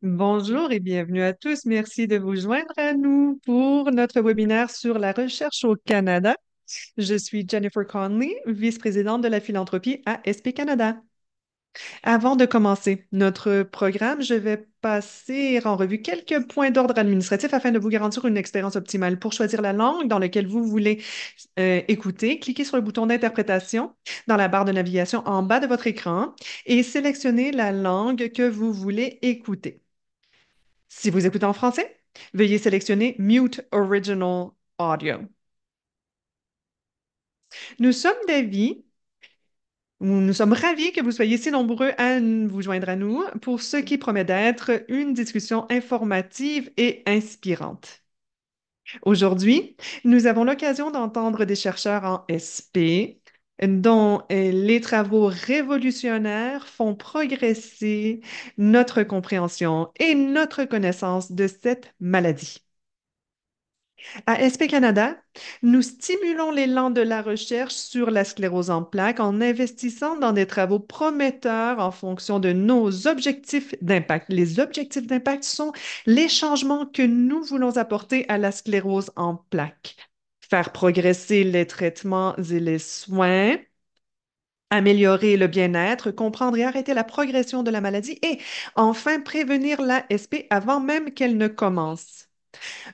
Bonjour et bienvenue à tous. Merci de vous joindre à nous pour notre webinaire sur la recherche au Canada. Je suis Jennifer Conley, vice-présidente de la philanthropie à SP Canada. Avant de commencer notre programme, je vais passer en revue quelques points d'ordre administratif afin de vous garantir une expérience optimale. Pour choisir la langue dans laquelle vous voulez écouter, cliquez sur le bouton d'interprétation dans la barre de navigation en bas de votre écran et sélectionnez la langue que vous voulez écouter. Si vous écoutez en français, veuillez sélectionner Mute Original Audio. Nous sommes d'avis, ou nous sommes ravis que vous soyez si nombreux à vous joindre à nous pour ce qui promet d'être une discussion informative et inspirante. Aujourd'hui, nous avons l'occasion d'entendre des chercheurs en SP dont les travaux révolutionnaires font progresser notre compréhension et notre connaissance de cette maladie. À SP Canada, nous stimulons l'élan de la recherche sur la sclérose en plaques en investissant dans des travaux prometteurs en fonction de nos objectifs d'impact. Les objectifs d'impact sont les changements que nous voulons apporter à la sclérose en plaques. Faire progresser les traitements et les soins, améliorer le bien-être, comprendre et arrêter la progression de la maladie et enfin prévenir la SP avant même qu'elle ne commence.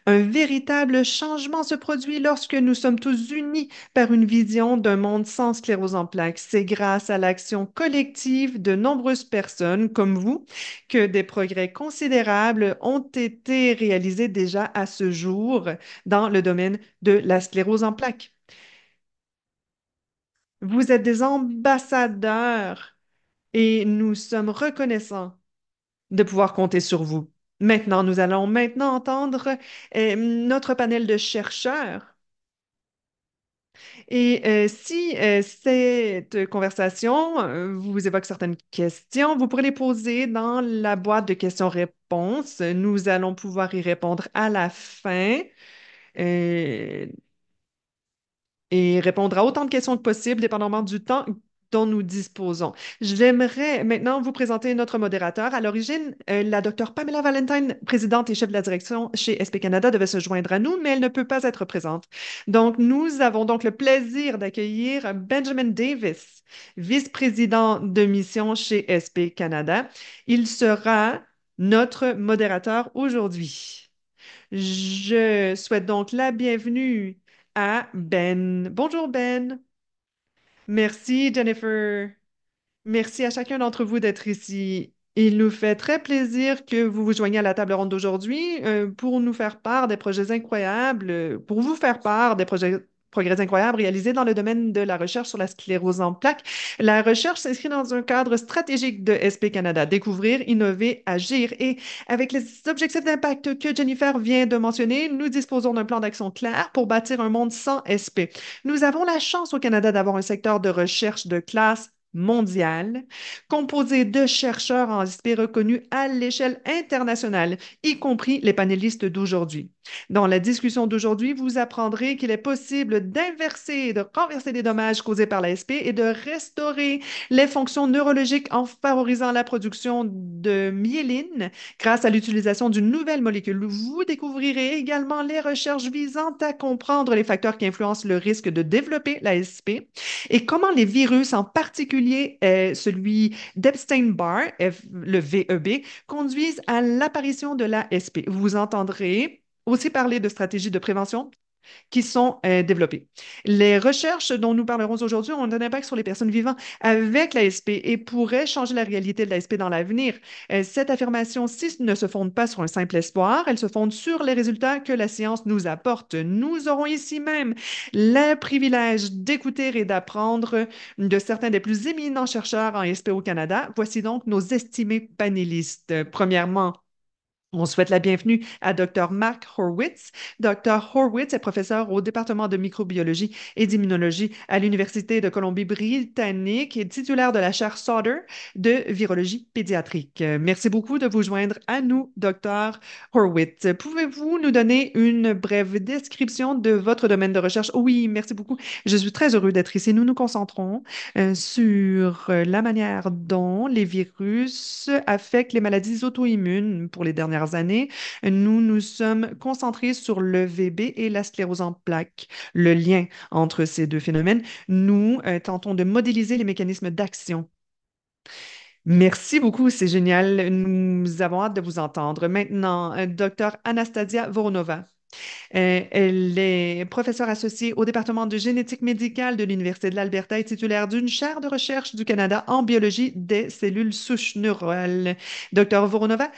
Un véritable changement se produit lorsque nous sommes tous unis par une vision d'un monde sans sclérose en plaques. C'est grâce à l'action collective de nombreuses personnes comme vous que des progrès considérables ont été réalisés déjà à ce jour dans le domaine de la sclérose en plaques. Vous êtes des ambassadeurs et nous sommes reconnaissants de pouvoir compter sur vous. Maintenant, nous allons maintenant entendre notre panel de chercheurs. Et si cette conversation vous évoque certaines questions, vous pourrez les poser dans la boîte de questions-réponses. Nous allons pouvoir y répondre à la fin. Euh, et répondre à autant de questions que possible, dépendamment du temps dont nous disposons. J'aimerais maintenant vous présenter notre modérateur. À l'origine, la docteure Pamela Valentine, présidente et chef de la direction chez SP Canada, devait se joindre à nous, mais elle ne peut pas être présente. Donc, nous avons donc le plaisir d'accueillir Benjamin Davis, vice-président de mission chez SP Canada. Il sera notre modérateur aujourd'hui. Je souhaite donc la bienvenue à Ben. Bonjour Ben. Merci Jennifer. Merci à chacun d'entre vous d'être ici. Il nous fait très plaisir que vous vous joigniez à la table ronde d'aujourd'hui pour nous faire part des projets incroyables, pour vous faire part des progrès incroyables réalisés dans le domaine de la recherche sur la sclérose en plaques. La recherche s'inscrit dans un cadre stratégique de SP Canada, découvrir, innover, agir. Et avec les objectifs d'impact que Jennifer vient de mentionner, nous disposons d'un plan d'action clair pour bâtir un monde sans SP. Nous avons la chance au Canada d'avoir un secteur de recherche de classe mondiale, composé de chercheurs en SP reconnus à l'échelle internationale, y compris les panélistes d'aujourd'hui. Dans la discussion d'aujourd'hui, vous apprendrez qu'il est possible d'inverser et de renverser les dommages causés par la SP et de restaurer les fonctions neurologiques en favorisant la production de myéline grâce à l'utilisation d'une nouvelle molécule. Vous découvrirez également les recherches visant à comprendre les facteurs qui influencent le risque de développer la SP et comment les virus, en particulier celui d'Epstein-Barr, le VEB, conduisent à l'apparition de la SP. Vous entendrez aussi parler de stratégies de prévention qui sont développées. Les recherches dont nous parlerons aujourd'hui ont un impact sur les personnes vivant avec l'ASP et pourraient changer la réalité de l'ASP dans l'avenir. Cette affirmation-ci ne se fonde pas sur un simple espoir, elle se fonde sur les résultats que la science nous apporte. Nous aurons ici même le privilège d'écouter et d'apprendre de certains des plus éminents chercheurs en SP au Canada. Voici donc nos estimés panélistes. Premièrement, On souhaite la bienvenue à Dr. Mark Horwitz. Dr. Horwitz est professeur au département de microbiologie et d'immunologie à l'Université de Colombie-Britannique et titulaire de la chaire Sauder de virologie pédiatrique. Merci beaucoup de vous joindre à nous, Dr. Horwitz. Pouvez-vous nous donner une brève description de votre domaine de recherche? Oui, merci beaucoup. Je suis très heureux d'être ici. Nous nous concentrons sur la manière dont les virus affectent les maladies auto-immunes pour les dernières années. Nous nous sommes concentrés sur le VB et la sclérose en plaques, le lien entre ces deux phénomènes. Nous tentons de modéliser les mécanismes d'action. Merci beaucoup, c'est génial. Nous avons hâte de vous entendre. Maintenant, Dr. Anastasia Voronova. Elle est professeure associée au département de génétique médicale de l'Université de l'Alberta et titulaire d'une chaire de recherche du Canada en biologie des cellules souches neurales. Docteur Voronova,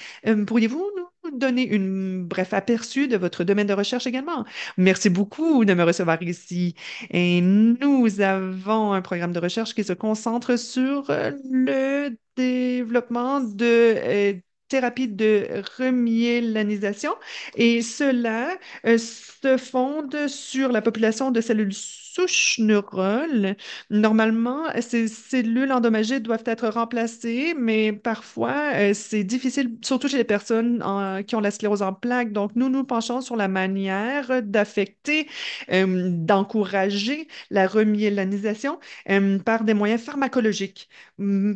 pourriez-vous nous donner une bref aperçu de votre domaine de recherche également? Merci beaucoup de me recevoir ici. Et nous avons un programme de recherche qui se concentre sur le développement de thérapie de remyélanisation et cela se fonde sur la population de cellules souches neurales. Normalement, ces cellules endommagées doivent être remplacées, mais parfois, c'est difficile, surtout chez les personnes qui ont la sclérose en plaques. Donc, nous nous penchons sur la manière d'affecter, d'encourager la remyélanisation par des moyens pharmacologiques.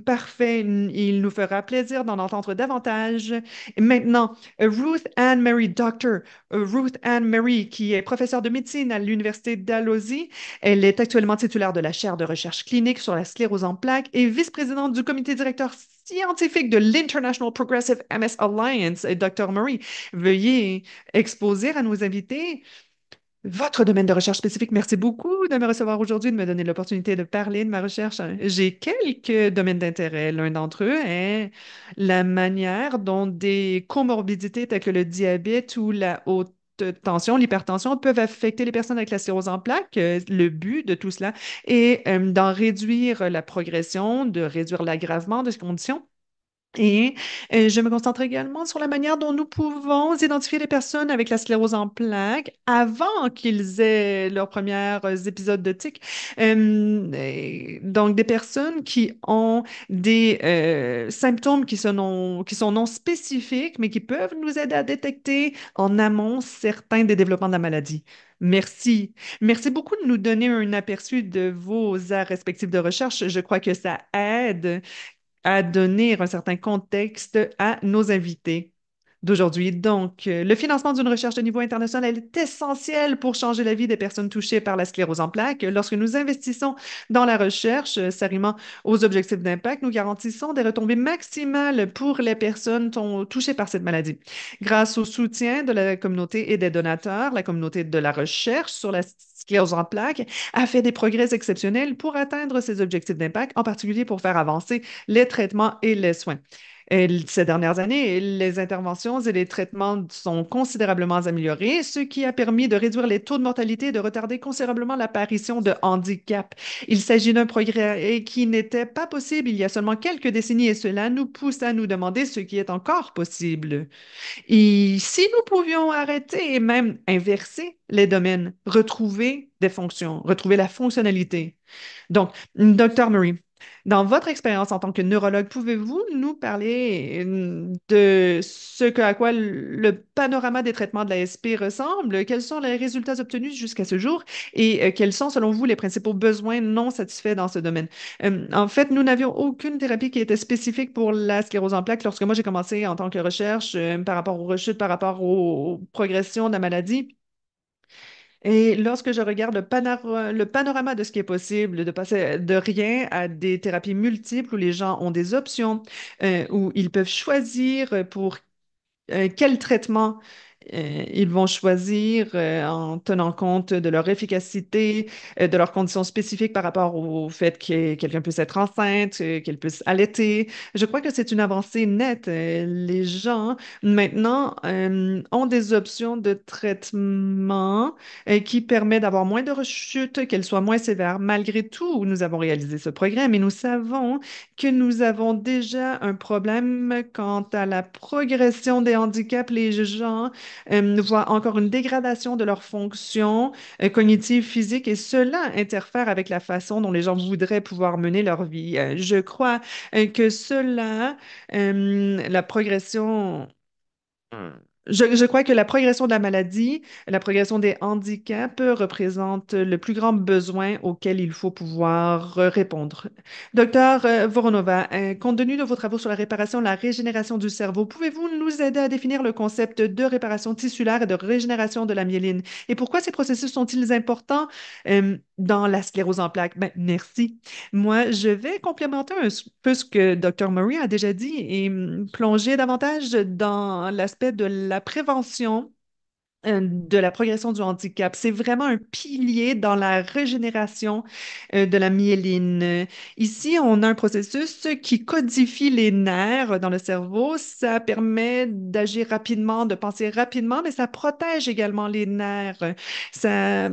Parfait, il nous fera plaisir d'en entendre davantage. Et maintenant, Ruth Ann Mary, Doctor Ruth Ann Mary, qui est professeure de médecine à l'Université Dalhousie. Elle est actuellement titulaire de la chaire de recherche clinique sur la sclérose en plaques et vice-présidente du comité directeur scientifique de l'International Progressive MS Alliance. Et Dr. Murray, veuillez exposer à nos invités votre domaine de recherche spécifique. Merci beaucoup de me recevoir aujourd'hui, de me donner l'opportunité de parler de ma recherche. J'ai quelques domaines d'intérêt. L'un d'entre eux est la manière dont des comorbidités telles que le diabète ou la haute tension, l'hypertension peuvent affecter les personnes avec la sclérose en plaques. Le but de tout cela est d'en réduire la progression, de réduire l'aggravement de ces conditions. Et je me concentre également sur la manière dont nous pouvons identifier les personnes avec la sclérose en plaques avant qu'ils aient leurs premiers épisodes de tic. Donc, des personnes qui ont des symptômes qui sont non spécifiques, mais qui peuvent nous aider à détecter en amont certains des développements de la maladie. Merci. Merci beaucoup de nous donner un aperçu de vos aires respectives de recherche. Je crois que ça aide à donner un certain contexte à nos invités d'aujourd'hui. Donc, le financement d'une recherche de niveau international est essentiel pour changer la vie des personnes touchées par la sclérose en plaques. Lorsque nous investissons dans la recherche, s'arrimant aux objectifs d'impact, nous garantissons des retombées maximales pour les personnes touchées par cette maladie. Grâce au soutien de la communauté et des donateurs, la communauté de la recherche sur la sclérose en plaques a fait des progrès exceptionnels pour atteindre ces objectifs d'impact, en particulier pour faire avancer les traitements et les soins. Ces dernières années, les interventions et les traitements sont considérablement améliorés, ce qui a permis de réduire les taux de mortalité et de retarder considérablement l'apparition de handicap. Il s'agit d'un progrès qui n'était pas possible il y a seulement quelques décennies et cela nous pousse à nous demander ce qui est encore possible. Et si nous pouvions arrêter et même inverser les domaines, retrouver des fonctions, retrouver la fonctionnalité. Donc, Dr. Murray, dans votre expérience en tant que neurologue, pouvez-vous nous parler de à quoi le panorama des traitements de la SP ressemble? Quels sont les résultats obtenus jusqu'à ce jour et quels sont, selon vous, les principaux besoins non satisfaits dans ce domaine? En fait, nous n'avions aucune thérapie qui était spécifique pour la sclérose en plaques lorsque moi j'ai commencé en tant que recherche par rapport aux rechutes, par rapport aux progressions de la maladie. Et lorsque je regarde le panorama de ce qui est possible, de passer de rien à des thérapies multiples où les gens ont des options, où ils peuvent choisir pour quel traitement ils vont choisir en tenant compte de leur efficacité, de leurs conditions spécifiques par rapport au fait que quelqu'un puisse être enceinte, qu'elle puisse allaiter. Je crois que c'est une avancée nette. Les gens maintenant ont des options de traitement qui permet d'avoir moins de rechutes, qu'elles soient moins sévères. Malgré tout, nous avons réalisé ce progrès, mais nous savons que nous avons déjà un problème quant à la progression des handicaps. Les gens voient encore une dégradation de leurs fonctions cognitives, physiques, et cela interfère avec la façon dont les gens voudraient pouvoir mener leur vie. Je crois que cela, la progression je crois que la progression de la maladie, la progression des handicaps représente le plus grand besoin auquel il faut pouvoir répondre. Docteur Voronova, compte tenu de vos travaux sur la réparation et la régénération du cerveau, pouvez-vous nous aider à définir le concept de réparation tissulaire et de régénération de la myéline? Et pourquoi ces processus sont-ils importants dans la sclérose en plaques? Ben, merci. Moi, je vais complémenter un peu ce que Dr. Murray a déjà dit et plonger davantage dans l'aspect de la prévention de la progression du handicap. C'est vraiment un pilier dans la régénération de la myéline. Ici, on a un processus qui codifie les nerfs dans le cerveau. Ça permet d'agir rapidement, de penser rapidement, mais ça protège également les nerfs. Ça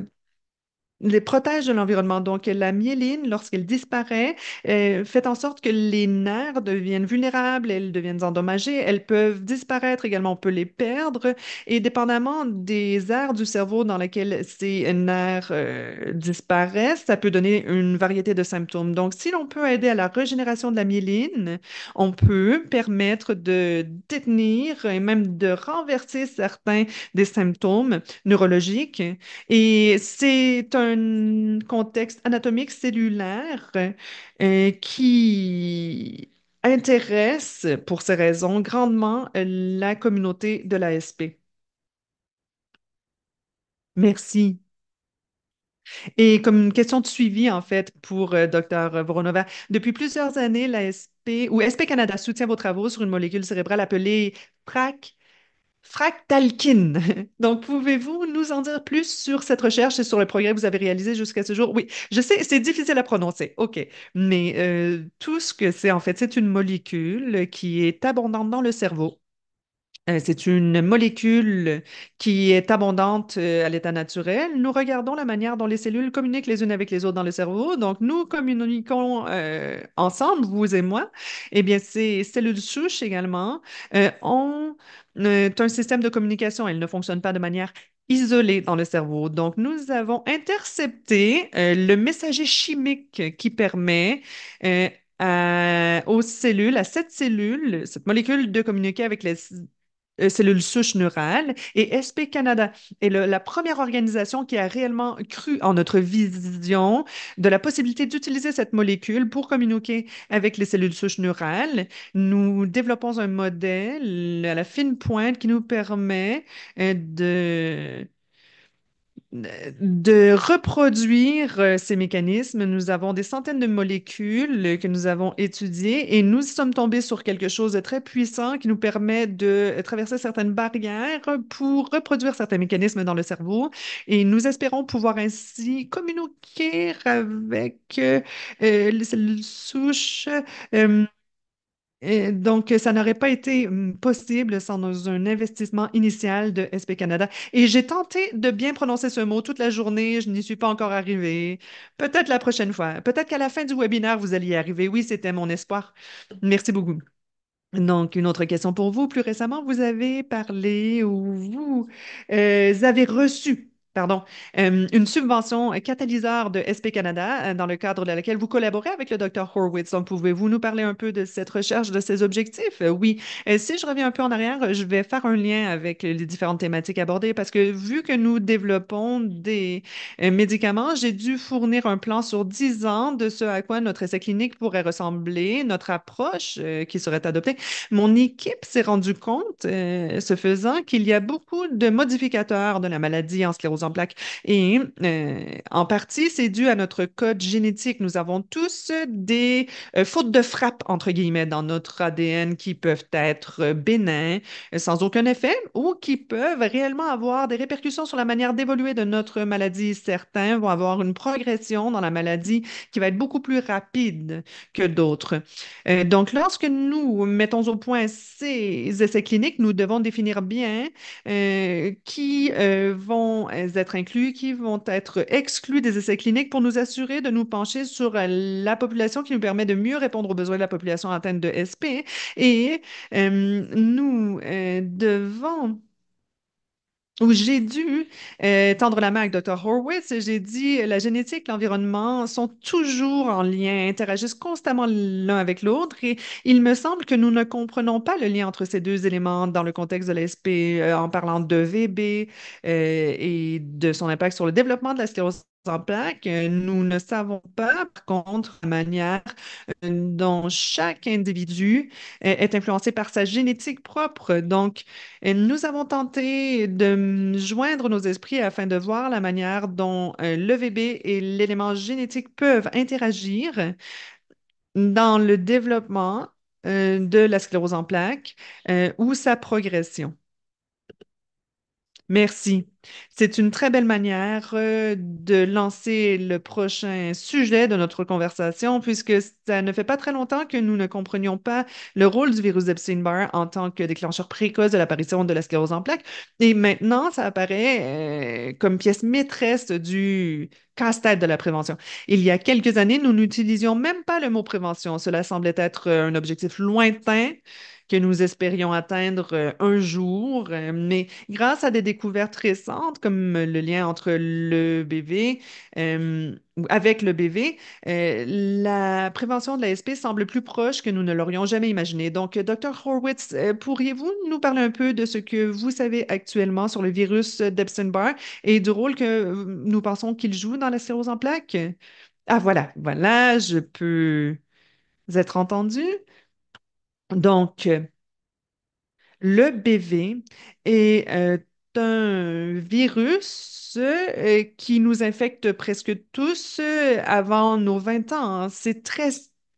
les protège de l'environnement. Donc, la myéline, lorsqu'elle disparaît, fait en sorte que les nerfs deviennent vulnérables, elles deviennent endommagées, elles peuvent disparaître également, on peut les perdre, et dépendamment des aires du cerveau dans lesquelles ces nerfs disparaissent, ça peut donner une variété de symptômes. Donc, si l'on peut aider à la régénération de la myéline, on peut permettre de détenir et même de renverser certains des symptômes neurologiques et c'est un contexte anatomique cellulaire qui intéresse, pour ces raisons, grandement la communauté de l'ASP. Merci. Et comme une question de suivi, en fait, pour Dr. Voronova, depuis plusieurs années, l'ASP ou SP Canada soutient vos travaux sur une molécule cérébrale appelée PRAC. Fractalkine. Donc, pouvez-vous nous en dire plus sur cette recherche et sur le progrès que vous avez réalisé jusqu'à ce jour? Oui, je sais, c'est difficile à prononcer. OK. Mais tout ce que c'est, en fait, c'est une molécule qui est abondante dans le cerveau. C'est une molécule qui est abondante à l'état naturel. Nous regardons la manière dont les cellules communiquent les unes avec les autres dans le cerveau. Donc, nous communiquons ensemble, vous et moi. Eh bien, ces cellules souches également ont un système de communication. Elles ne fonctionnent pas de manière isolée dans le cerveau. Donc, nous avons intercepté le messager chimique qui permet aux cellules, à cette cellule, cette molécule de communiquer avec les cellules souches neurales. Et SP Canada est la première organisation qui a réellement cru en notre vision de la possibilité d'utiliser cette molécule pour communiquer avec les cellules souches neurales. Nous développons un modèle à la fine pointe qui nous permet de reproduire ces mécanismes. Nous avons des centaines de molécules que nous avons étudiées et nous sommes tombés sur quelque chose de très puissant qui nous permet de traverser certaines barrières pour reproduire certains mécanismes dans le cerveau. Et nous espérons pouvoir ainsi communiquer avec les cellules souches. euh, et donc, ça n'aurait pas été possible sans un investissement initial de SP Canada. Et j'ai tenté de bien prononcer ce mot toute la journée. Je n'y suis pas encore arrivée. Peut-être la prochaine fois. Peut-être qu'à la fin du webinaire, vous allez y arriver. Oui, c'était mon espoir. Merci beaucoup. Donc, une autre question pour vous. Plus récemment, vous avez parlé ou vous avez reçu, pardon, une subvention catalyseur de SP Canada dans le cadre de laquelle vous collaborez avec le Dr. Horwitz. Donc, pouvez-vous nous parler un peu de cette recherche, de ces objectifs? Oui. Si je reviens un peu en arrière, je vais faire un lien avec les différentes thématiques abordées parce que vu que nous développons des médicaments, j'ai dû fournir un plan sur 10 ans de ce à quoi notre essai clinique pourrait ressembler, notre approche qui serait adoptée. Mon équipe s'est rendue compte, ce faisant, qu'il y a beaucoup de modificateurs de la maladie en sclérose sclérose en plaques. Et en partie, c'est dû à notre code génétique. Nous avons tous des fautes de frappe, entre guillemets, dans notre ADN qui peuvent être bénins, sans aucun effet, ou qui peuvent réellement avoir des répercussions sur la manière d'évoluer de notre maladie. Certains vont avoir une progression dans la maladie qui va être beaucoup plus rapide que d'autres. Donc, lorsque nous mettons au point ces essais cliniques, nous devons définir bien qui vont être inclus, qui vont être exclus des essais cliniques pour nous assurer de nous pencher sur la population qui nous permet de mieux répondre aux besoins de la population atteinte de SP. Et nous devons où j'ai dû tendre la main avec Dr. Horwitz. J'ai dit la génétique, l'environnement sont toujours en lien, interagissent constamment l'un avec l'autre et il me semble que nous ne comprenons pas le lien entre ces deux éléments dans le contexte de l'ASP en parlant de VB et de son impact sur le développement de la sclérose en plaques. Nous ne savons pas, par contre, la manière dont chaque individu est influencé par sa génétique propre. Donc, et nous avons tenté de joindre nos esprits afin de voir la manière dont le VB et l'élément génétique peuvent interagir dans le développement de la sclérose en plaques ou sa progression. Merci. C'est une très belle manière de lancer le prochain sujet de notre conversation, puisque ça ne fait pas très longtemps que nous ne comprenions pas le rôle du virus d'Epstein-Barr en tant que déclencheur précoce de l'apparition de la sclérose en plaques. Et maintenant, ça apparaît comme pièce maîtresse du casse-tête de la prévention. Il y a quelques années, nous n'utilisions même pas le mot prévention. Cela semblait être un objectif lointain que nous espérions atteindre un jour, mais grâce à des découvertes récentes comme le lien entre le BV, avec le BV, la prévention de la SP semble plus proche que nous ne l'aurions jamais imaginé. Donc, Dr. Horwitz, pourriez-vous nous parler un peu de ce que vous savez actuellement sur le virus d'Epstein-Barr et du rôle que nous pensons qu'il joue dans la sclérose en plaques? Ah, voilà, voilà, je peux être entendu. Donc, le BV est un virus qui nous infecte presque tous avant nos 20 ans, hein. C'est très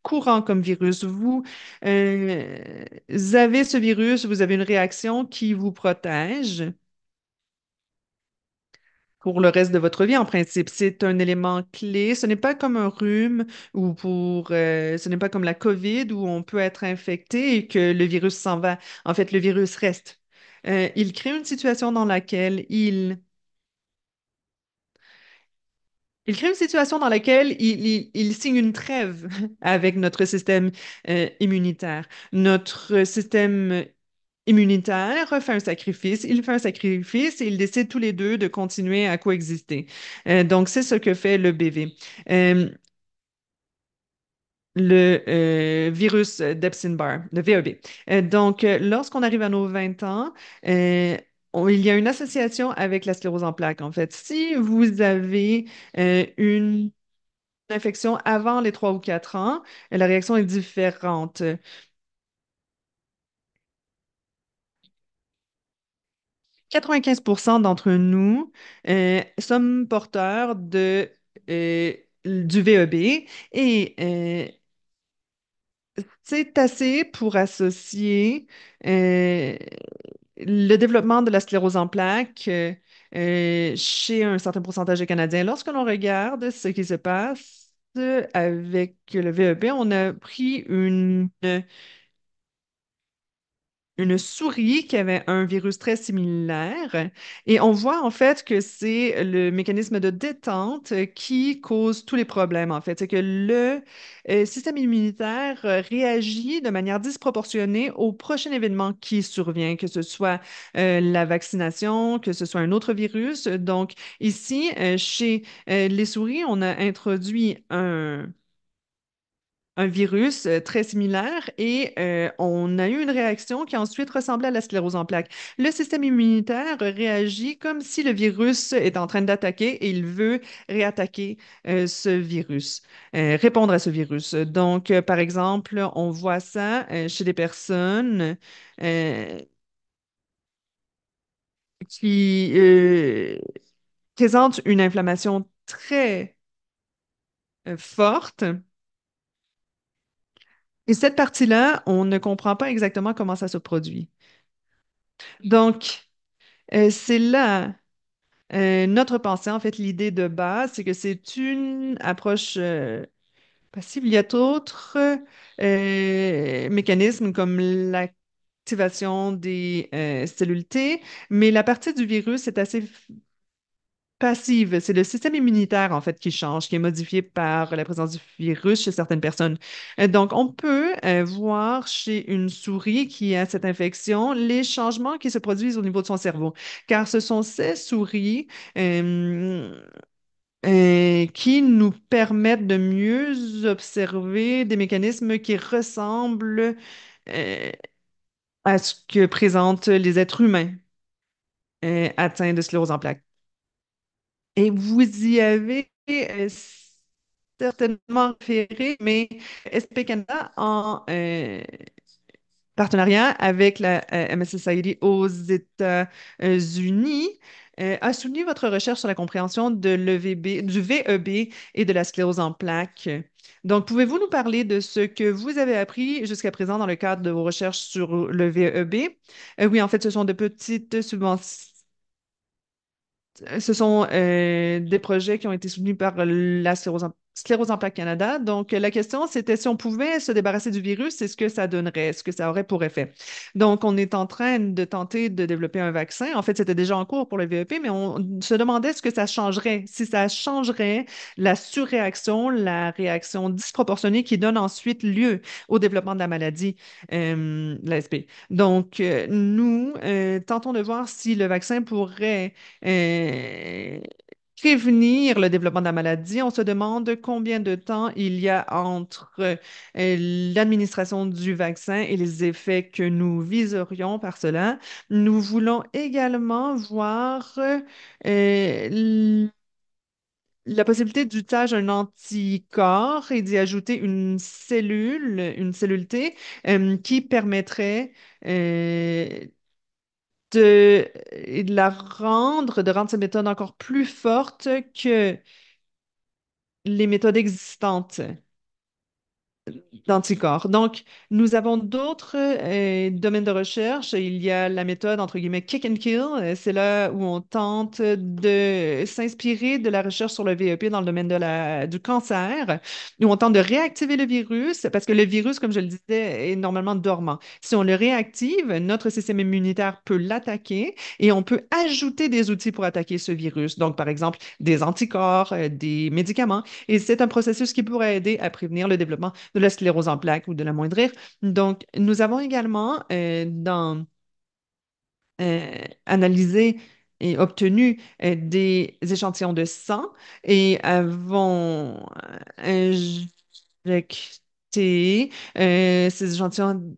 courant comme virus. Vous avez ce virus, vous avez une réaction qui vous protège pour le reste de votre vie, en principe. C'est un élément clé. Ce n'est pas comme un rhume ou ce n'est pas comme la COVID où on peut être infecté et que le virus s'en va. En fait, le virus reste. Il crée une situation dans laquelle il crée une situation dans laquelle il signe une trêve avec notre système immunitaire. Notre système immunitaire fait un sacrifice, il fait un sacrifice et ils décident tous les deux de continuer à coexister. Donc, c'est ce que fait le BV. Euh, le virus d'Epstein-Barr, le VEB. Donc, lorsqu'on arrive à nos 20 ans, il y a une association avec la sclérose en plaques, en fait. Si vous avez une infection avant les 3 ou 4 ans, la réaction est différente. 95% d'entre nous sommes porteurs du VEB et c'est assez pour associer euh, le développement de la sclérose en plaques chez un certain pourcentage de Canadiens. Lorsque l'on regarde ce qui se passe avec le VEB, on a pris une souris qui avait un virus très similaire et on voit en fait que c'est le mécanisme de détente qui cause tous les problèmes en fait. C'est que le système immunitaire réagit de manière disproportionnée au prochain événement qui survient, que ce soit la vaccination, que ce soit un autre virus. Donc ici, chez les souris, on a introduit un virus très similaire et on a eu une réaction qui a ensuite ressemblé à la sclérose en plaques. Le système immunitaire réagit comme si le virus est en train d'attaquer et il veut réattaquer ce virus, répondre à ce virus. Donc, par exemple, on voit ça chez des personnes euh, qui présente une inflammation très forte. Et cette partie-là, on ne comprend pas exactement comment ça se produit. Donc, c'est là notre pensée, en fait, l'idée de base, c'est que c'est une approche passive. Il y a d'autres mécanismes comme l'activation des cellules T, mais la partie du virus est assez passive. C'est le système immunitaire, en fait, qui change, qui est modifié par la présence du virus chez certaines personnes. Donc, on peut voir chez une souris qui a cette infection les changements qui se produisent au niveau de son cerveau, car ce sont ces souris qui nous permettent de mieux observer des mécanismes qui ressemblent euh, à ce que présentent les êtres humains atteints de sclérose en plaques. Et vous y avez certainement référé, mais SP Canada, en partenariat avec la MS Society aux États-Unis, a soutenu votre recherche sur la compréhension de l'EVB, du VEB et de la sclérose en plaques. Donc, pouvez-vous nous parler de ce que vous avez appris jusqu'à présent dans le cadre de vos recherches sur le VEB? Oui, en fait, ce sont de petites subventions. Ce sont des projets qui ont été soutenus par la Sclérose en plaques Canada. Donc, la question, c'était si on pouvait se débarrasser du virus, c'est ce que ça donnerait, ce que ça aurait pour effet. Donc, on est en train de tenter de développer un vaccin. En fait, c'était déjà en cours pour le VEP, mais on se demandait ce que ça changerait, si ça changerait la surréaction, la réaction disproportionnée qui donne ensuite lieu au développement de la maladie, l'ASP. Donc, nous tentons de voir si le vaccin pourrait euh, prévenir le développement de la maladie. On se demande combien de temps il y a entre l'administration du vaccin et les effets que nous viserions par cela. Nous voulons également voir la possibilité d'usage d'un anticorps et d'y ajouter une cellule T, qui permettrait euh, de rendre cette méthode encore plus forte que les méthodes existantes d'anticorps. Donc, nous avons d'autres domaines de recherche. Il y a la méthode, entre guillemets, kick and kill. C'est là où on tente de s'inspirer de la recherche sur le VEP dans le domaine du cancer, où on tente de réactiver le virus, parce que le virus, comme je le disais, est normalement dormant. Si on le réactive, notre système immunitaire peut l'attaquer et on peut ajouter des outils pour attaquer ce virus. Donc, par exemple, des anticorps, des médicaments. Et c'est un processus qui pourrait aider à prévenir le développement de la sclérose en plaques ou de l'amoindrir. Donc, nous avons également analysé et obtenu des échantillons de sang et avons injecté ces échantillons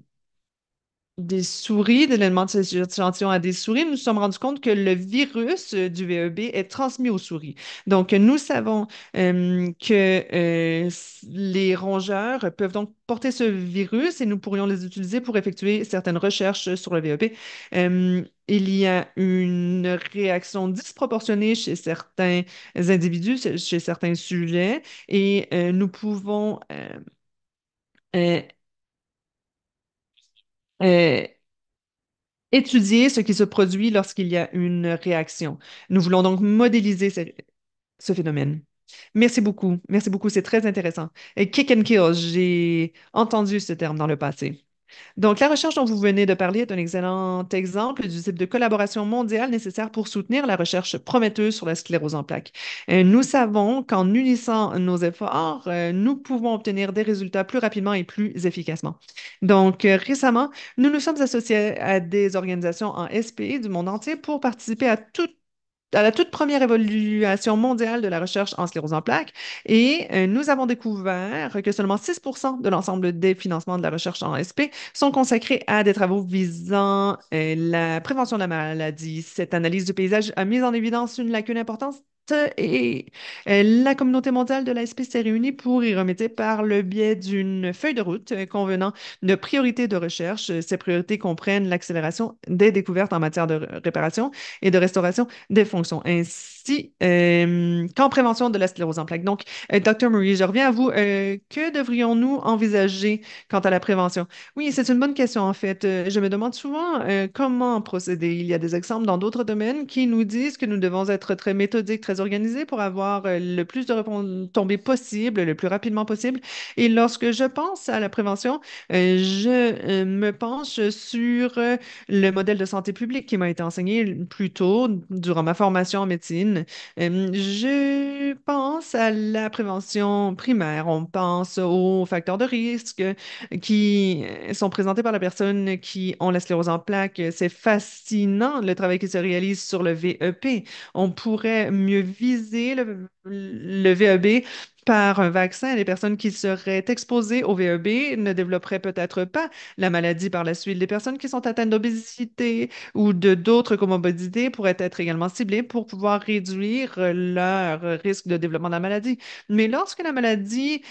des souris, de l'élément de ces échantillons à des souris, nous nous sommes rendus compte que le virus du VEB est transmis aux souris. Donc, nous savons que les rongeurs peuvent donc porter ce virus et nous pourrions les utiliser pour effectuer certaines recherches sur le VEB. Il y a une réaction disproportionnée chez certains individus, chez certains sujets, et nous pouvons euh, euh, étudier ce qui se produit lorsqu'il y a une réaction. Nous voulons donc modéliser ce phénomène. Merci beaucoup. Merci beaucoup. C'est très intéressant. Et kick and kill, j'ai entendu ce terme dans le passé. Donc, la recherche dont vous venez de parler est un excellent exemple du type de collaboration mondiale nécessaire pour soutenir la recherche prometteuse sur la sclérose en plaques. Nous savons qu'en unissant nos efforts, nous pouvons obtenir des résultats plus rapidement et plus efficacement. Donc, récemment, nous nous sommes associés à des organisations en SP du monde entier pour participer à la toute première évaluation mondiale de la recherche en sclérose en plaques et nous avons découvert que seulement 6% de l'ensemble des financements de la recherche en SP sont consacrés à des travaux visant la prévention de la maladie. Cette analyse du paysage a mis en évidence une lacune importante et la communauté mondiale de l'ASP s'est réunie pour y remédier par le biais d'une feuille de route convenant de priorités de recherche. Ces priorités comprennent l'accélération des découvertes en matière de réparation et de restauration des fonctions, ainsi qu'en prévention de la sclérose en plaques. Donc, Dr. Murray, je reviens à vous. Que devrions-nous envisager quant à la prévention? Oui, c'est une bonne question en fait. Je me demande souvent comment procéder. Il y a des exemples dans d'autres domaines qui nous disent que nous devons être très méthodiques, très organisés pour avoir le plus de retombées possible, le plus rapidement possible. Et lorsque je pense à la prévention, je me penche sur le modèle de santé publique qui m'a été enseigné plus tôt durant ma formation en médecine. Je pense à la prévention primaire. On pense aux facteurs de risque qui sont présentés par la personne qui ont la sclérose en plaques. C'est fascinant le travail qui se réalise sur le VEP. On pourrait mieux viser le VEB par un vaccin. Les personnes qui seraient exposées au VEB ne développeraient peut-être pas la maladie par la suite. Les personnes qui sont atteintes d'obésité ou de d'autres comorbidités pourraient être également ciblées pour pouvoir réduire leur risque de développement de la maladie. Mais lorsque la maladie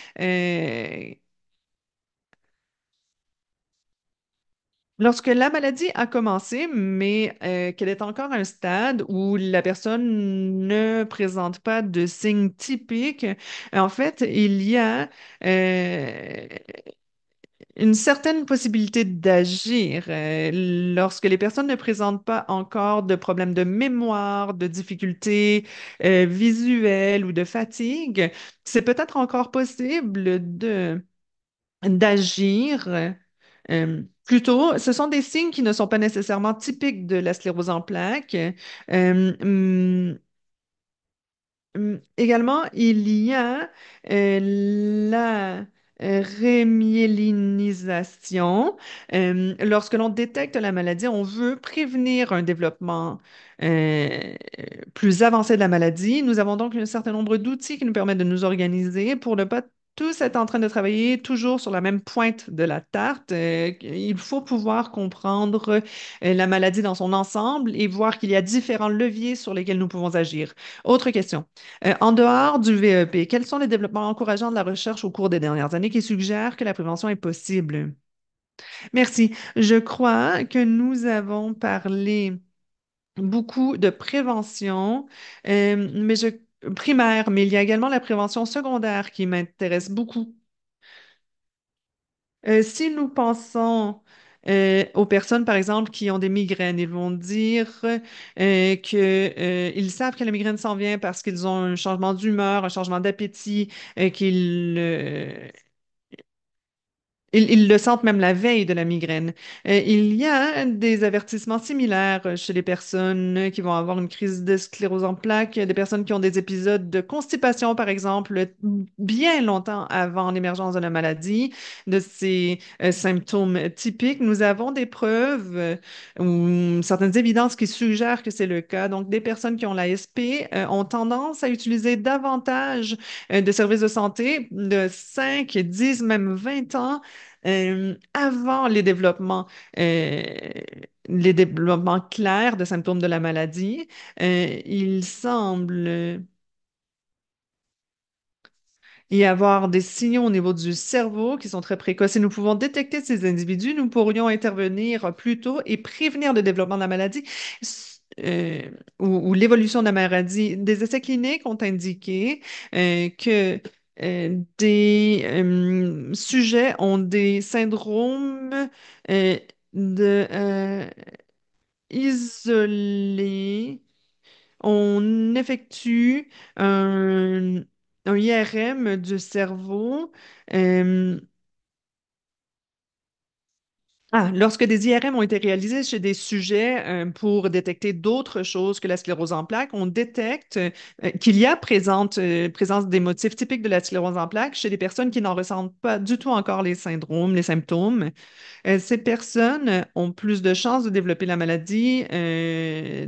lorsque la maladie a commencé, mais qu'elle est encore à un stade où la personne ne présente pas de signes typiques, en fait, il y a une certaine possibilité d'agir lorsque les personnes ne présentent pas encore de problèmes de mémoire, de difficultés visuelles ou de fatigue. C'est peut-être encore possible de d'agir. Plutôt, ce sont des signes qui ne sont pas nécessairement typiques de la sclérose en plaques. Également, il y a la rémyélinisation. Lorsque l'on détecte la maladie, on veut prévenir un développement euh, plus avancé de la maladie. Nous avons donc un certain nombre d'outils qui nous permettent de nous organiser pour ne pas tous être en train de travailler toujours sur la même pointe de la tarte. Il faut pouvoir comprendre la maladie dans son ensemble et voir qu'il y a différents leviers sur lesquels nous pouvons agir. Autre question. En dehors du VEP, quels sont les développements encourageants de la recherche au cours des dernières années qui suggèrent que la prévention est possible? Merci. Je crois que nous avons parlé beaucoup de prévention, mais primaire, mais il y a également la prévention secondaire qui m'intéresse beaucoup. Si nous pensons aux personnes, par exemple, qui ont des migraines, ils vont dire qu'ils savent que la migraine s'en vient parce qu'ils ont un changement d'humeur, un changement d'appétit, ils le sentent même la veille de la migraine. Il y a des avertissements similaires chez les personnes qui vont avoir une crise de sclérose en plaques, des personnes qui ont des épisodes de constipation, par exemple, bien longtemps avant l'émergence de la maladie, de ces symptômes typiques. Nous avons des preuves ou certaines évidences qui suggèrent que c'est le cas. Donc, des personnes qui ont l'ASP ont tendance à utiliser davantage de services de santé de 5, 10, même 20 ans avant euh, les développements clairs de symptômes de la maladie. Il semble y avoir des signaux au niveau du cerveau qui sont très précoces. Si nous pouvons détecter ces individus, nous pourrions intervenir plus tôt et prévenir le développement de la maladie. Ou l'évolution de la maladie. Des essais cliniques ont indiqué que des sujets ont des syndromes euh, de isolés. On effectue un IRM du cerveau. euh, Lorsque des IRM ont été réalisés chez des sujets pour détecter d'autres choses que la sclérose en plaques, on détecte qu'il y a présence des motifs typiques de la sclérose en plaques chez des personnes qui n'en ressentent pas du tout encore les syndromes, les symptômes. Ces personnes ont plus de chances de développer la maladie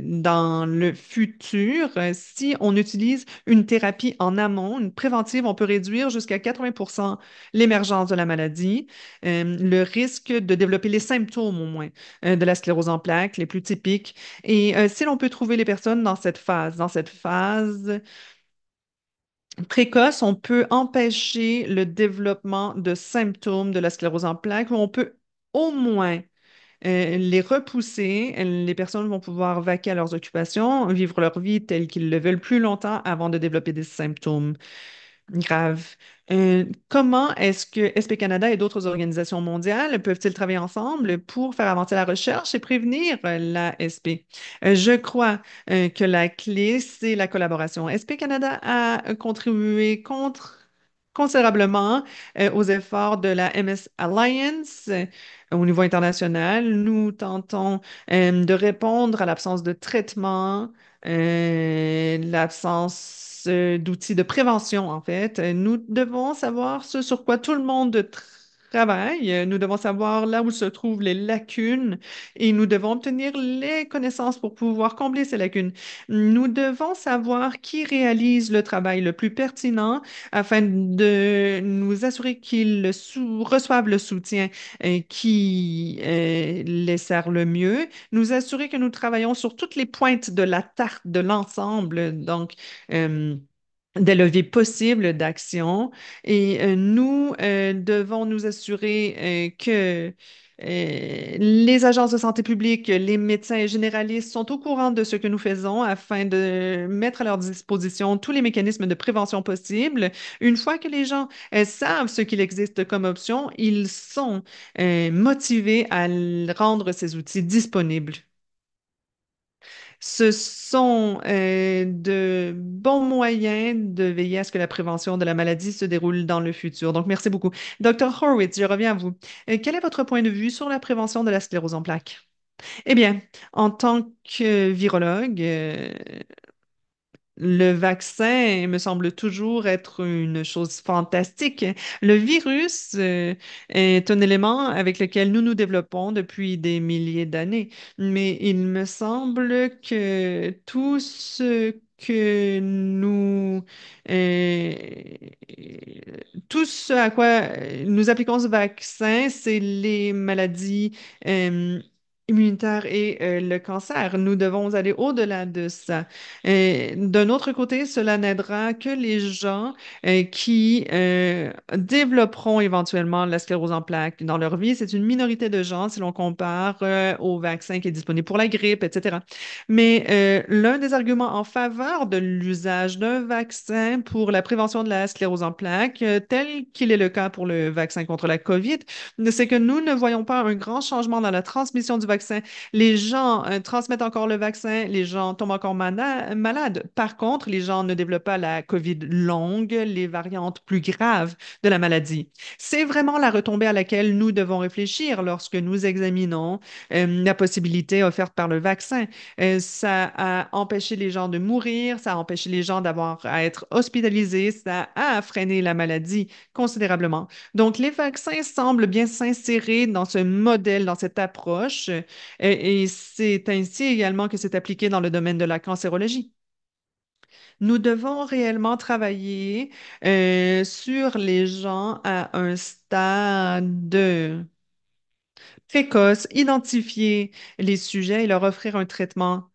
dans le futur. Si on utilise une thérapie en amont, une préventive, on peut réduire jusqu'à 80 l'émergence de la maladie, le risque de développer les symptômes au moins de la sclérose en plaques, les plus typiques. Et si l'on peut trouver les personnes dans cette phase précoce, on peut empêcher le développement de symptômes de la sclérose en plaques, ou on peut au moins les repousser. Les personnes vont pouvoir vaquer à leurs occupations, vivre leur vie telle qu'ils le veulent plus longtemps avant de développer des symptômes graves. Comment est-ce que SP Canada et d'autres organisations mondiales peuvent-ils travailler ensemble pour faire avancer la recherche et prévenir la SP? Je crois que la clé, c'est la collaboration. SP Canada a contribué considérablement aux efforts de la MS Alliance au niveau international. Nous tentons de répondre à l'absence de traitement, l'absence d'outils de prévention, en fait. Nous devons savoir ce sur quoi tout le monde travaille. Nous devons savoir là où se trouvent les lacunes et nous devons obtenir les connaissances pour pouvoir combler ces lacunes. Nous devons savoir qui réalise le travail le plus pertinent afin de nous assurer qu'ils reçoivent le soutien qui les sert le mieux, nous assurer que nous travaillons sur toutes les pointes de la tarte de l'ensemble, donc euh, des leviers possibles d'action. Et nous devons nous assurer que les agences de santé publique, les médecins généralistes sont au courant de ce que nous faisons afin de mettre à leur disposition tous les mécanismes de prévention possibles. Une fois que les gens savent ce qu'il existe comme option, ils sont motivés à rendre ces outils disponibles. Ce sont de bons moyens de veiller à ce que la prévention de la maladie se déroule dans le futur. Donc, merci beaucoup. Dr. Horwitz, je reviens à vous. Quel est votre point de vue sur la prévention de la sclérose en plaques? Eh bien, en tant que virologue, le vaccin me semble toujours être une chose fantastique. Le virus est un élément avec lequel nous nous développons depuis des milliers d'années, mais il me semble que tout ce que euh, tout ce à quoi nous appliquons ce vaccin, c'est les maladies immunitaires et le cancer. Nous devons aller au-delà de ça. D'un autre côté, cela n'aidera que les gens qui développeront éventuellement la sclérose en plaques dans leur vie. C'est une minorité de gens si l'on compare au vaccin qui est disponible pour la grippe, etc. Mais l'un des arguments en faveur de l'usage d'un vaccin pour la prévention de la sclérose en plaques, tel qu'il est le cas pour le vaccin contre la COVID, c'est que nous ne voyons pas un grand changement dans la transmission du vaccin. Les gens transmettent encore le vaccin, les gens tombent encore malades. Par contre, les gens ne développent pas la COVID longue, les variantes plus graves de la maladie. C'est vraiment la retombée à laquelle nous devons réfléchir lorsque nous examinons la possibilité offerte par le vaccin. Ça a empêché les gens de mourir, ça a empêché les gens d'avoir à être hospitalisés, ça a freiné la maladie considérablement. Donc, les vaccins semblent bien s'insérer dans ce modèle, dans cette approche. Et c'est ainsi également que c'est appliqué dans le domaine de la cancérologie. Nous devons réellement travailler sur les gens à un stade précoce, identifier les sujets et leur offrir un traitement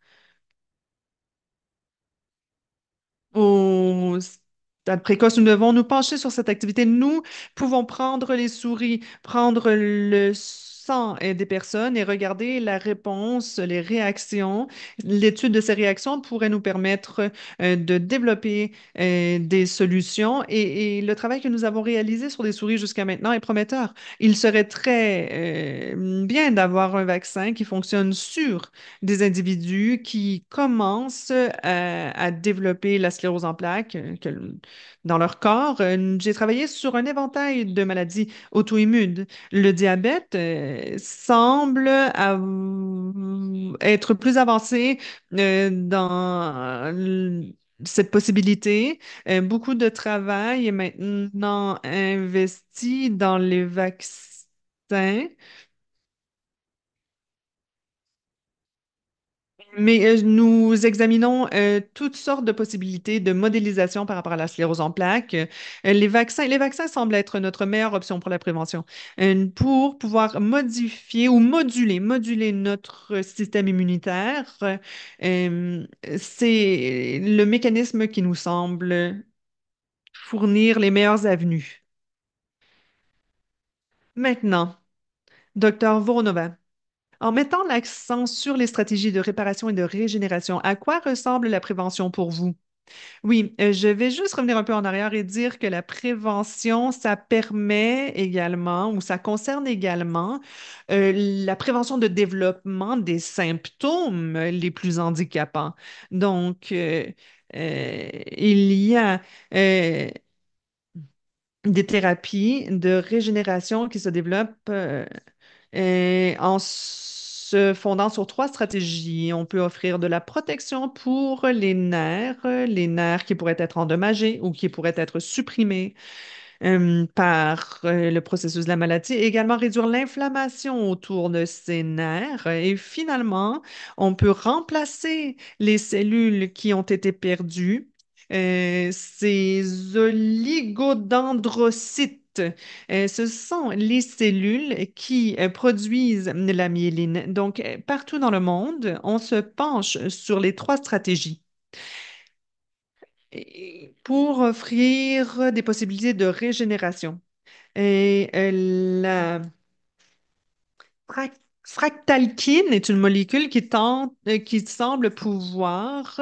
au stade précoce. Nous devons nous pencher sur cette activité. Nous pouvons prendre les souris, prendre le sang des personnes et regarder la réponse, les réactions. L'étude de ces réactions pourrait nous permettre de développer des solutions et le travail que nous avons réalisé sur des souris jusqu'à maintenant est prometteur. Il serait très bien d'avoir un vaccin qui fonctionne sur des individus qui commencent à développer la sclérose en plaques dans leur corps. J'ai travaillé sur un éventail de maladies auto-immunes. Le diabète semble être plus avancé cette possibilité. Beaucoup de travail est maintenant investi dans les vaccins. Mais nous examinons toutes sortes de possibilités de modélisation par rapport à la sclérose en plaques. Les vaccins semblent être notre meilleure option pour la prévention. Pour pouvoir modifier ou moduler notre système immunitaire, c'est le mécanisme qui nous semble fournir les meilleures avenues. Maintenant, Docteur Voronova. En mettant l'accent sur les stratégies de réparation et de régénération, à quoi ressemble la prévention pour vous? Oui, je vais juste revenir un peu en arrière et dire que la prévention, ça permet également, ou ça concerne également, la prévention de développement des symptômes les plus handicapants. Donc, il y a des thérapies de régénération qui se développent en se fondant sur trois stratégies. On peut offrir de la protection pour les nerfs qui pourraient être endommagés ou qui pourraient être supprimés par le processus de la maladie, et également réduire l'inflammation autour de ces nerfs. Et finalement, on peut remplacer les cellules qui ont été perdues, ces oligodendrocytes. Ce sont les cellules qui produisent la myéline. Donc, partout dans le monde, on se penche sur les trois stratégies pour offrir des possibilités de régénération. Et la frac- fractalkine est une molécule qui semble pouvoir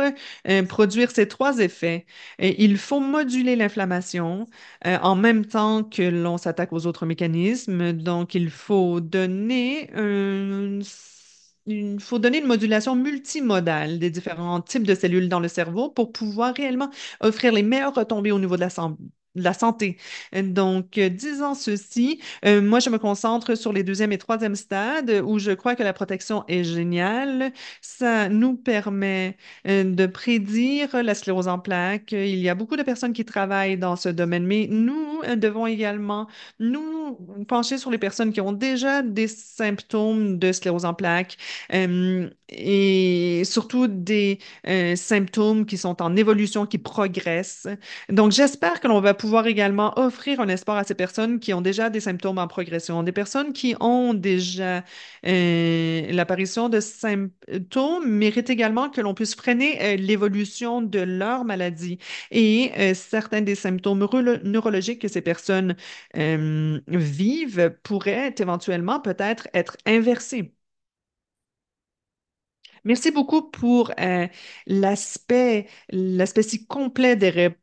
produire ces trois effets. Et il faut moduler l'inflammation en même temps que l'on s'attaque aux autres mécanismes. Donc, il faut donner une modulation multimodale des différents types de cellules dans le cerveau pour pouvoir réellement offrir les meilleures retombées au niveau de la santé. Donc, disant ceci, moi, je me concentre sur les deuxième et troisième stades où je crois que la protection est géniale. Ça nous permet de prédire la sclérose en plaques. Il y a beaucoup de personnes qui travaillent dans ce domaine, mais nous devons également nous pencher sur les personnes qui ont déjà des symptômes de sclérose en plaques et surtout des symptômes qui sont en évolution, qui progressent. Donc, j'espère que l'on va pouvoir également offrir un espoir à ces personnes qui ont déjà des symptômes en progression, des personnes qui ont déjà l'apparition de symptômes méritent également que l'on puisse freiner l'évolution de leur maladie et certains des symptômes neurologiques que ces personnes vivent pourraient éventuellement peut-être être inversés. Merci beaucoup pour l'aspect si complet des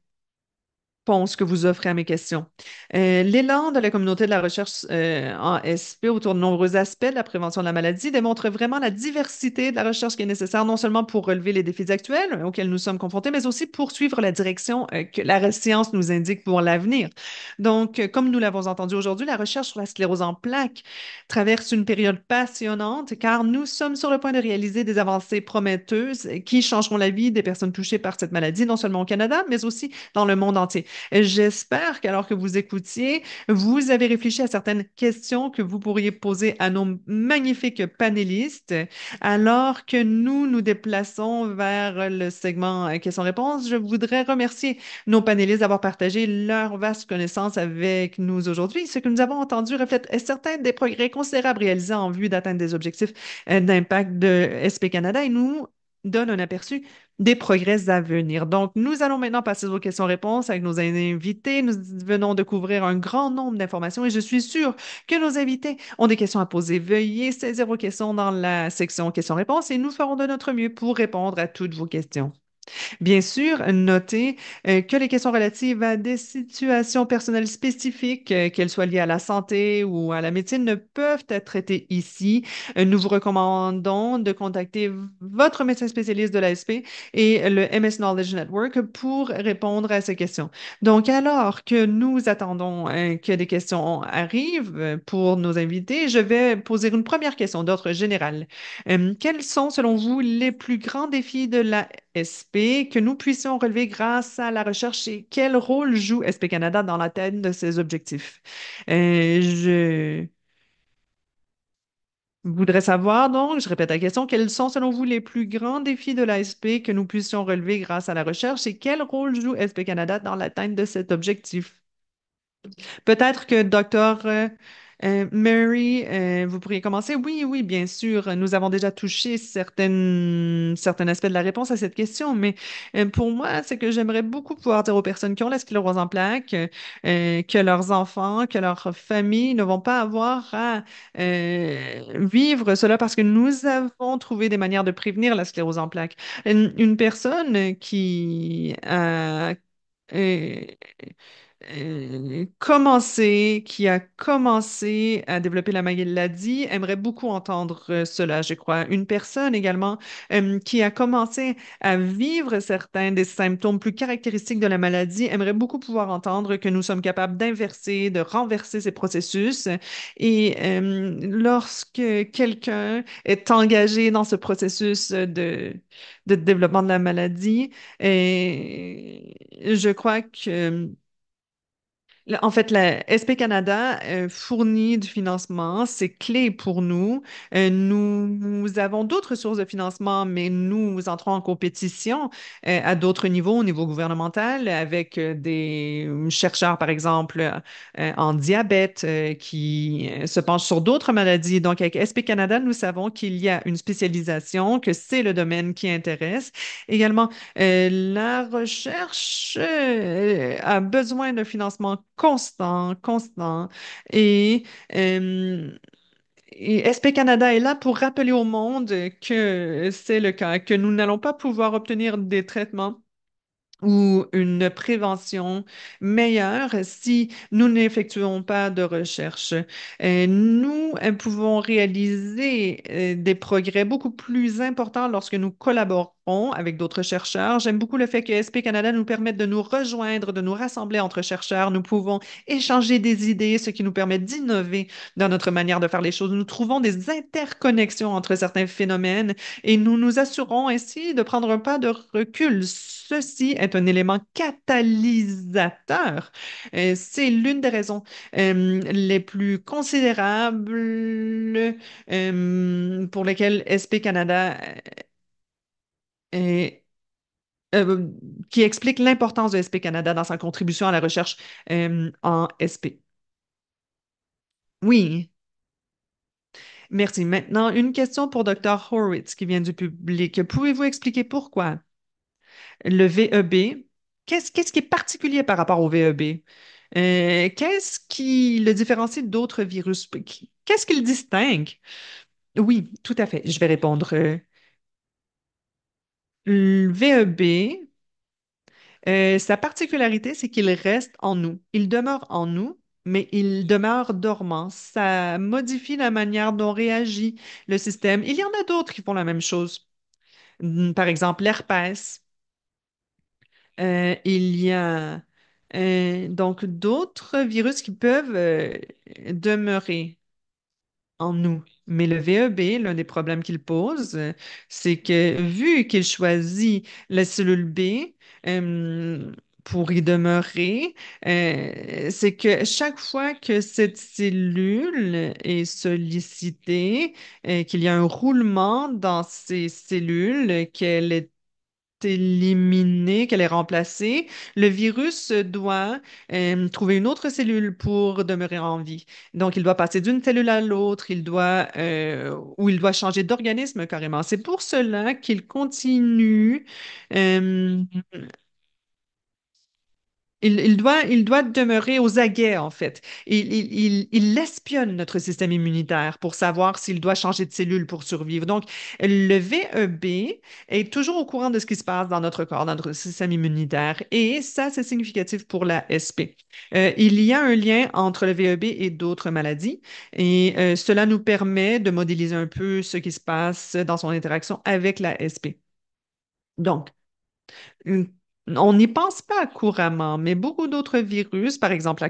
réponse que vous offrez à mes questions. L'élan de la communauté de la recherche en SP autour de nombreux aspects de la prévention de la maladie démontre vraiment la diversité de la recherche qui est nécessaire, non seulement pour relever les défis actuels auxquels nous sommes confrontés, mais aussi pour suivre la direction que la science nous indique pour l'avenir. Donc, comme nous l'avons entendu aujourd'hui, la recherche sur la sclérose en plaques traverse une période passionnante car nous sommes sur le point de réaliser des avancées prometteuses qui changeront la vie des personnes touchées par cette maladie, non seulement au Canada, mais aussi dans le monde entier. J'espère qu'alors que vous écoutiez, vous avez réfléchi à certaines questions que vous pourriez poser à nos magnifiques panélistes. Alors que nous nous déplaçons vers le segment questions-réponses, je voudrais remercier nos panélistes d'avoir partagé leur vaste connaissance avec nous aujourd'hui. Ce que nous avons entendu reflète certains des progrès considérables réalisés en vue d'atteindre des objectifs d'impact de SP Canada et nous donne un aperçu des progrès à venir. Donc, nous allons maintenant passer aux questions-réponses avec nos invités. Nous venons de couvrir un grand nombre d'informations et je suis sûre que nos invités ont des questions à poser. Veuillez saisir vos questions dans la section questions-réponses et nous ferons de notre mieux pour répondre à toutes vos questions. Bien sûr, notez que les questions relatives à des situations personnelles spécifiques, qu'elles soient liées à la santé ou à la médecine, ne peuvent être traitées ici. Nous vous recommandons de contacter votre médecin spécialiste de l'ASP et le MS Knowledge Network pour répondre à ces questions. Donc, alors que nous attendons que des questions arrivent pour nos invités, je vais poser une première question d'ordre général. Quels sont, selon vous, les plus grands défis de la SP que nous puissions relever grâce à la recherche et quel rôle joue SP Canada dans l'atteinte de ces objectifs? Je Je voudrais savoir donc, je répète la question, quels sont selon vous les plus grands défis de l'ASP que nous puissions relever grâce à la recherche et quel rôle joue SP Canada dans l'atteinte de cet objectif? Peut-être que Docteur Mary, vous pourriez commencer. Oui, oui, bien sûr. Nous avons déjà touché certains aspects de la réponse à cette question, mais pour moi, c'est que j'aimerais beaucoup pouvoir dire aux personnes qui ont la sclérose en plaques que leurs enfants, que leurs familles ne vont pas avoir à vivre cela parce que nous avons trouvé des manières de prévenir la sclérose en plaques. Une personne qui a euh, qui a commencé à développer la maladie, aimerait beaucoup entendre cela, je crois. Une personne également qui a commencé à vivre certains des symptômes plus caractéristiques de la maladie, aimerait beaucoup pouvoir entendre que nous sommes capables d'inverser, de renverser ces processus. Et lorsque quelqu'un est engagé dans ce processus de développement de la maladie, je crois que en fait, la SP Canada fournit du financement, c'est clé pour nous. Nous avons d'autres sources de financement, mais nous entrons en compétition à d'autres niveaux, au niveau gouvernemental, avec des chercheurs, par exemple, en diabète, qui se penchent sur d'autres maladies. Donc, avec SP Canada, nous savons qu'il y a une spécialisation, que c'est le domaine qui intéresse. Également, la recherche a besoin de financement constant, constant. Et, euh, et SP Canada est là pour rappeler au monde que c'est le cas, que nous n'allons pas pouvoir obtenir des traitements ou une prévention meilleure si nous n'effectuons pas de recherche. Nous pouvons réaliser des progrès beaucoup plus importants lorsque nous collaborons avec d'autres chercheurs. J'aime beaucoup le fait que SP Canada nous permette de nous rejoindre, de nous rassembler entre chercheurs. Nous pouvons échanger des idées, ce qui nous permet d'innover dans notre manière de faire les choses. Nous trouvons des interconnexions entre certains phénomènes et nous nous assurons ainsi de prendre un pas de recul. Ceci est un élément catalysateur. C'est l'une des raisons les plus considérables pour lesquelles SP Canada est- euh, qui explique l'importance de SP Canada dans sa contribution à la recherche en SP. Oui, merci. Maintenant, une question pour Dr. Horwitz qui vient du public. Pouvez-vous expliquer pourquoi le VEB, qu'est-ce qui est particulier par rapport au VEB? Qu'est-ce qui le différencie d'autres virus? Qu'est-ce qui le distingue? Oui, tout à fait. Je vais répondre. Le VEB, sa particularité, c'est qu'il reste en nous. Il demeure en nous, mais il demeure dormant. Ça modifie la manière dont réagit le système. Il y en a d'autres qui font la même chose. Par exemple, l'herpès. Il y a donc d'autres virus qui peuvent demeurer en nous. Mais le VEB, l'un des problèmes qu'il pose, c'est que vu qu'il choisit la cellule B pour y demeurer, c'est que chaque fois que cette cellule est sollicitée, qu'il y a un roulement dans ces cellules, qu'elle est éliminée, qu'elle est remplacée, le virus doit trouver une autre cellule pour demeurer en vie. Donc, il doit passer d'une cellule à l'autre, ou il doit changer d'organisme carrément. C'est pour cela qu'il continue euh, il doit demeurer aux aguets, en fait. Il espionne notre système immunitaire pour savoir s'il doit changer de cellule pour survivre. Donc, le VEB est toujours au courant de ce qui se passe dans notre corps, dans notre système immunitaire. Et ça, c'est significatif pour la SP. Il y a un lien entre le VEB et d'autres maladies. Et cela nous permet de modéliser un peu ce qui se passe dans son interaction avec la SP. Donc, Hum, on n'y pense pas couramment, mais beaucoup d'autres virus, par exemple la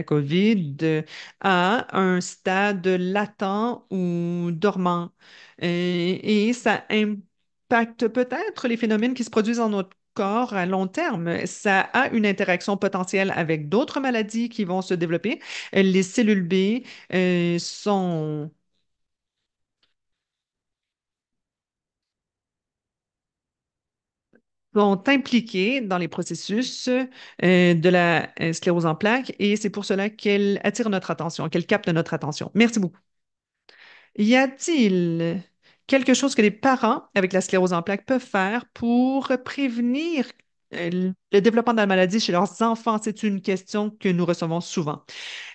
COVID a un stade latent ou dormant. Et ça impacte peut-être les phénomènes qui se produisent dans notre corps à long terme. Ça a une interaction potentielle avec d'autres maladies qui vont se développer. Les cellules B sont sont impliquées dans les processus de la sclérose en plaques et c'est pour cela qu'elles attirent notre attention, qu'elles captent notre attention. Merci beaucoup. Y a-t-il quelque chose que les parents avec la sclérose en plaques peuvent faire pour prévenir le développement de la maladie chez leurs enfants? C'est une question que nous recevons souvent.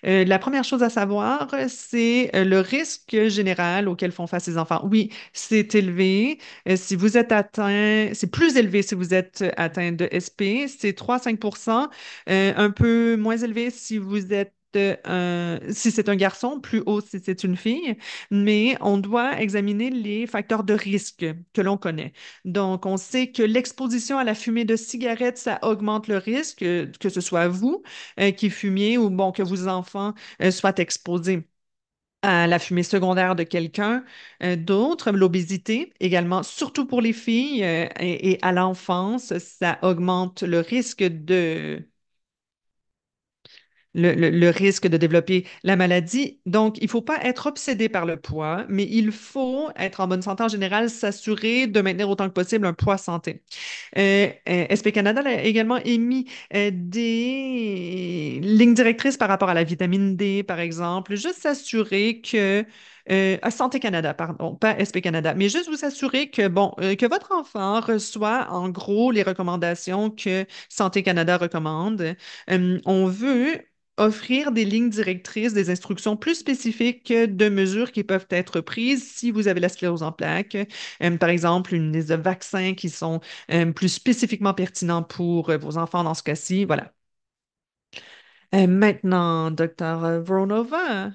La première chose à savoir, c'est le risque général auquel font face les enfants. Oui, c'est élevé. Si vous êtes atteint, c'est plus élevé si vous êtes atteint de SP, c'est 3 à 5 un peu moins élevé si vous êtes si c'est un garçon, plus haut si c'est une fille, mais on doit examiner les facteurs de risque que l'on connaît. Donc, on sait que l'exposition à la fumée de cigarettes, ça augmente le risque, que ce soit vous, qui fumiez ou bon, que vos enfants soient exposés à la fumée secondaire de quelqu'un d'autre, l'obésité également, surtout pour les filles et à l'enfance, ça augmente le risque le risque de développer la maladie. Donc, il ne faut pas être obsédé par le poids, mais il faut être en bonne santé en général, s'assurer de maintenir autant que possible un poids santé. SP Canada a également émis des lignes directrices par rapport à la vitamine D, par exemple. Juste s'assurer que Santé Canada, pardon, pas SP Canada, mais juste vous assurer que, bon, que votre enfant reçoit en gros les recommandations que Santé Canada recommande. On veut offrir des lignes directrices, des instructions plus spécifiques de mesures qui peuvent être prises si vous avez la sclérose en plaques. Par exemple, une liste de vaccins qui sont plus spécifiquement pertinents pour vos enfants dans ce cas-ci. Voilà. Maintenant, docteur Vronova,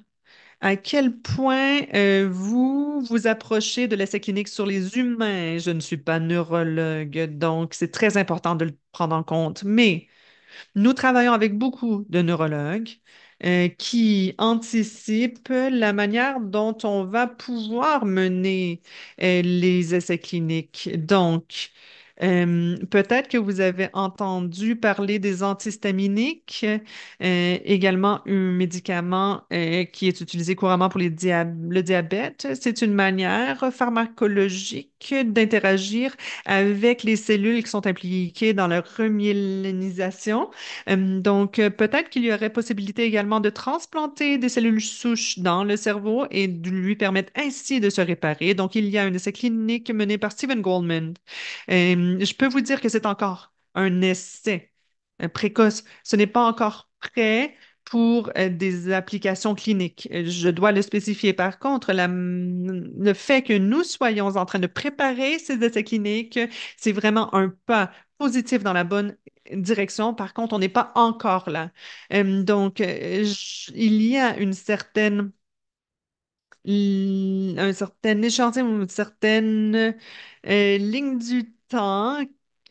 à quel point vous vous approchez de l'essai clinique sur les humains? Je ne suis pas neurologue, donc c'est très important de le prendre en compte. Mais nous travaillons avec beaucoup de neurologues qui anticipent la manière dont on va pouvoir mener les essais cliniques. Donc, peut-être que vous avez entendu parler des antihistaminiques, également un médicament qui est utilisé couramment pour le diabète. C'est une manière pharmacologique d'interagir avec les cellules qui sont impliquées dans leur remyélinisation. Donc, peut-être qu'il y aurait possibilité également de transplanter des cellules souches dans le cerveau et de lui permettre ainsi de se réparer. Donc, il y a un essai clinique mené par Stephen Goldman. Je peux vous dire que c'est encore un essai précoce. Ce n'est pas encore prêt pour des applications cliniques. Je dois le spécifier. Par contre, le fait que nous soyons en train de préparer ces essais cliniques, c'est vraiment un pas positif dans la bonne direction. Par contre, on n'est pas encore là. Donc, il y a un certain échantillon, une certaine ligne du temps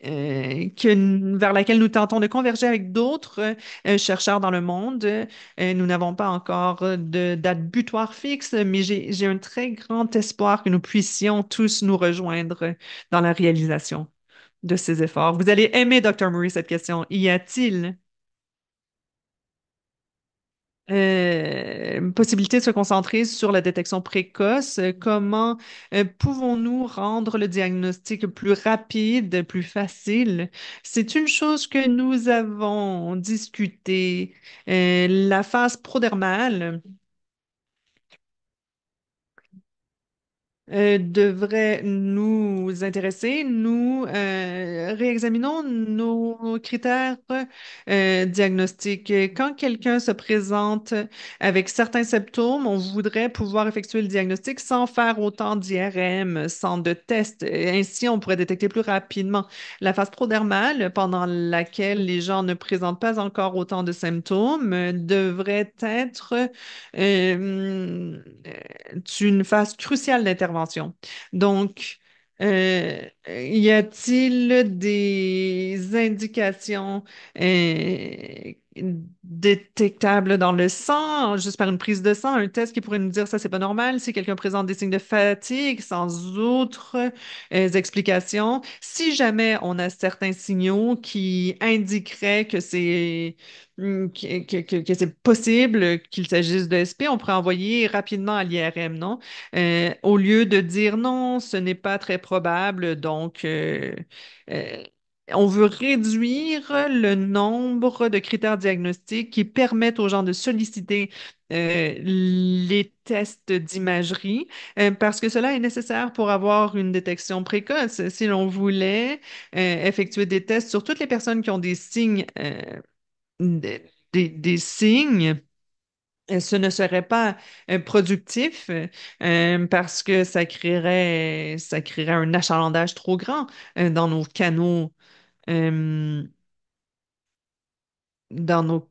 vers laquelle nous tentons de converger avec d'autres chercheurs dans le monde. Nous n'avons pas encore de date butoir fixe, mais j'ai un très grand espoir que nous puissions tous nous rejoindre dans la réalisation de ces efforts. Vous allez aimer, Dr. Murray, cette question. Y a-t-il possibilité de se concentrer sur la détection précoce? Comment pouvons-nous rendre le diagnostic plus rapide, plus facile? C'est une chose que nous avons discuté. La phase prodérmale devrait nous intéresser. Nous réexaminons nos critères diagnostiques. Quand quelqu'un se présente avec certains symptômes, on voudrait pouvoir effectuer le diagnostic sans faire autant d'IRM, sans de tests. Ainsi, on pourrait détecter plus rapidement la phase prodérmale, pendant laquelle les gens ne présentent pas encore autant de symptômes, devrait être une phase cruciale d'intervention. Donc, y a-t-il des indications détectables dans le sang, juste par une prise de sang, un test qui pourrait nous dire ça, c'est pas normal, si quelqu'un présente des signes de fatigue sans autres explications, si jamais on a certains signaux qui indiqueraient que que c'est possible qu'il s'agisse de SP, on pourrait envoyer rapidement à l'IRM, non? Au lieu de dire non, ce n'est pas très probable, donc On veut réduire le nombre de critères diagnostiques qui permettent aux gens de solliciter les tests d'imagerie parce que cela est nécessaire pour avoir une détection précoce. Si l'on voulait effectuer des tests sur toutes les personnes qui ont des signes, des signes, ce ne serait pas productif parce que ça créerait un achalandage trop grand dans nos canaux euh, dans nos,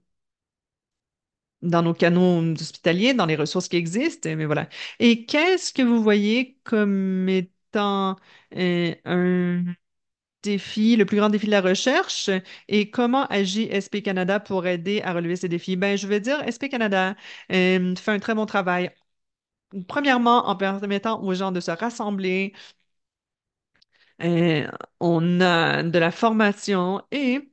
dans nos canaux hospitaliers, dans les ressources qui existent, mais voilà. Et qu'est-ce que vous voyez comme étant un défi, le plus grand défi de la recherche, et comment agit SP Canada pour aider à relever ces défis? Ben, je vais dire, SP Canada fait un très bon travail. Premièrement, en permettant aux gens de se rassembler, euh, on a de la formation et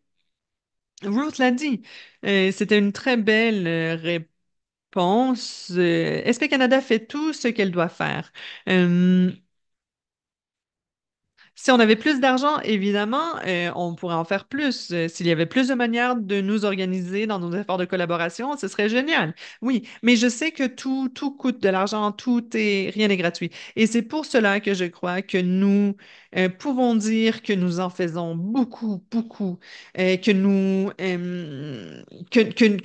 Ruth l'a dit, c'était une très belle réponse. SP Canada fait tout ce qu'elle doit faire. Euh, Si on avait plus d'argent, évidemment, on pourrait en faire plus. S'il y avait plus de manières de nous organiser dans nos efforts de collaboration, ce serait génial. Oui, mais je sais que tout coûte de l'argent, rien n'est gratuit. Et c'est pour cela que je crois que nous pouvons dire que nous en faisons beaucoup, beaucoup, que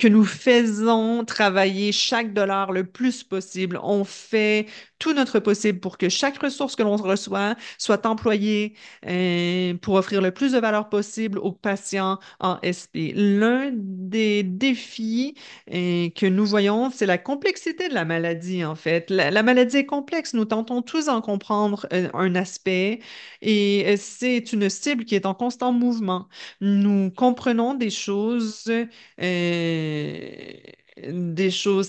nous faisons travailler chaque dollar le plus possible. On fait tout notre possible pour que chaque ressource que l'on reçoit soit employée pour offrir le plus de valeur possible aux patients en SP. L'un des défis que nous voyons, c'est la complexité de la maladie, en fait. La maladie est complexe. Nous tentons tous d'en comprendre un aspect et c'est une cible qui est en constant mouvement. Nous comprenons des choses